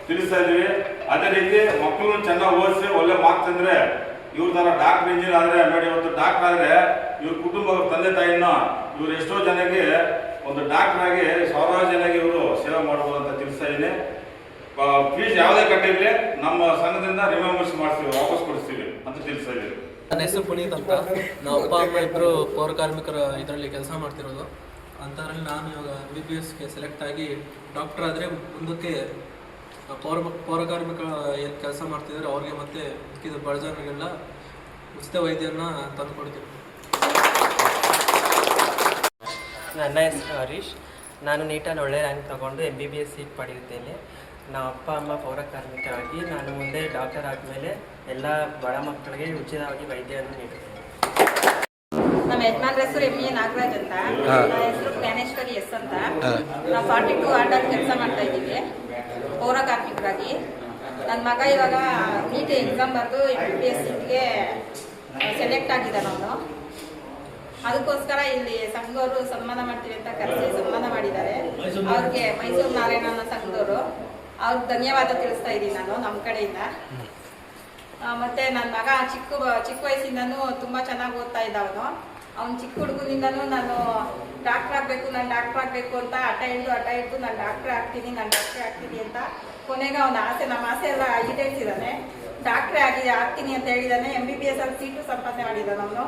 ತಿಳಿಸ್ತಾ ಇದೀವಿ. ಅದೇ ರೀತಿ ಮಕ್ಕಳನ್ನು ಚೆನ್ನಾಗಿ ಓದಿಸಿ ಒಳ್ಳೆ ಮಾರ್ಕ್ಸ್ ತಂದ್ರೆ ಇವ್ರ ತರ ಡಾಕ್ಟರ್ ಇಂಜಿನಿಯರ್ ಆದ್ರೆ ನೋಡಿ, ಇವತ್ತು ಡಾಕ್ಟರ್ ಆದ್ರೆ ಇವ್ರ ಕುಟುಂಬ ತಂದೆ ತಾಯಿನ ಇವ್ರು ಎಷ್ಟೋ ಜನಕ್ಕೆ ಒಂದು ಡಾಕ್ಟರ್ ಆಗಿ ಸಾವಿರಾರು ಜನಕ್ಕೆ ಇವರು ಸೇವೆ ಮಾಡ್ಬೋದು ಅಂತ ತಿಳಿಸ್ತಾ ಇದ್ದೀನಿ. ಫೀಸ್ ಯಾವುದೇ ಕಟ್ಟಿರಲಿ ನಮ್ಮ ಸಂಘದಿಂದ ರಿಮೆಂಬರ್ಸ್ ಮಾಡಿಸ್ತೀವಿ, ವಾಪಸ್ ಕೊಡಿಸ್ತೀವಿ ಅಂತ ತಿಳಿಸ್ತಾ ಇದ್ದೀವಿ. ನನ್ನ ಹೆಸರು ಪುನೀತ್ ಅಂತ. ನಾವು ಅಪ್ಪ ಅಮ್ಮ ಇಬ್ಬರು ಪೌರ ಕಾರ್ಮಿಕರ ಇದರಲ್ಲಿ ಕೆಲಸ ಮಾಡ್ತಿರೋದು. ಅಂಥದ್ರಲ್ಲಿ ನಾನು ಇವಾಗ MBBSಗೆ ಸೆಲೆಕ್ಟ್ ಆಗಿ ಡಾಕ್ಟರ್ ಆದರೆ ಮುಂದಕ್ಕೆ ಪೌರ ಕಾರ್ಮಿಕ ಏನು ಕೆಲಸ ಮಾಡ್ತಿದ್ದಾರೆ ಅವ್ರಿಗೆ ಮತ್ತು ಇದು ಬಡ ಜನರಿಗೆಲ್ಲ ಉಚಿತ ವೈದ್ಯನ ತಂದು ಕೊಡ್ತೀವಿ. ನನ್ನ ಹೆಸರು ಹರೀಶ್. ನಾನು ನೀಟಲ್ಲಿ ಒಳ್ಳೆಯ ರ್ಯಾಂಕ್ ತಗೊಂಡು MBBS ಸೀಟ್ ಪಡೆಯುತ್ತೇನೆ. ನಮ್ಮ ಅಪ್ಪ ಅಮ್ಮ ಪೌರ ಕಾರ್ಮಿಕರಾಗಿ ನಾನು ಮುಂದೆ ಡಾಕ್ಟರ್ ಆದಮೇಲೆ ಎಲ್ಲ ಬಡ ಮಕ್ಕಳಿಗೆ ಉಚಿತವಾಗಿ ವೈದ್ಯವನ್ನು ನೀಡುತ್ತೇನೆ. ನಮ್ಮ ಯಜಮಾನ್ರ ಹೆಸರು ME ನಾಗರಾಜ್ ಅಂತ. ನನ್ನ ಹೆಸರು ಜ್ಞಾನೇಶ್ವರಿ ಎಸ್ ಅಂತ. ನಾವು 42 ವಾರ್ಡಲ್ಲಿ ಕೆಲಸ ಮಾಡ್ತಾ ಇದ್ದೀವಿ ಪೌರ ಕಾರ್ಮಿಕರಾಗಿ. ನನ್ನ ಮಗ ಇವಾಗ ನೀಟ್ ಎಕ್ಸಾಮ್ ಬರೆದು MBBS ಸೀಟ್ಗೆ ಸೆಲೆಕ್ಟ್ ಆಗಿದ್ದಾನೆ ಅವನು. ಅದಕ್ಕೋಸ್ಕರ ಇಲ್ಲಿ ಸಂಘದವರು ಸನ್ಮಾನ ಮಾಡ್ತೀವಿ ಅಂತ ಕರೆಸಿ ಸನ್ಮಾನ ಮಾಡಿದ್ದಾರೆ. ಅವ್ರಿಗೆ ಮೈಸೂರು ನಾರಾಯಣ ಸಂಘದವರು ಅವ್ರಿಗೆ ಧನ್ಯವಾದ ತಿಳಿಸ್ತಾ ಇದ್ದೀನಿ ನಾನು ನಮ್ಮ ಕಡೆಯಿಂದ. ಮತ್ತೆ ನನ್ನ ಮಗ ಚಿಕ್ಕ ವಯಸ್ಸಿಂದನೂ ತುಂಬ ಚೆನ್ನಾಗಿ ಓದ್ತಾ ಇದ್ದ ಅವನು. ಅವ್ನು ಚಿಕ್ಕ ಹುಡುಗನಿಂದನೂ ನಾನು ಡಾಕ್ಟರ್ ಆಗಬೇಕು ಅಂತ ಹಠ ಹಿಡಿದು ನಾನು ಡಾಕ್ಟರ್ ಆಗ್ತೀನಿ ಅಂತ ಕೊನೆಗೆ ಅವನ ಆಸೆ, ನಮ್ಮ ಆಸೆ ಎಲ್ಲ ಈಡೇರಿಸಿದ್ದಾನೆ. ಡಾಕ್ಟ್ರೇ ಆಗ್ತೀನಿ ಅಂತ ಹೇಳಿದ್ದಾನೆ. MBBS ಅಲ್ಲಿ ಸೀಟು ಸಂಪಾದನೆ ಮಾಡಿದ್ದಾನೆ ಅವನು.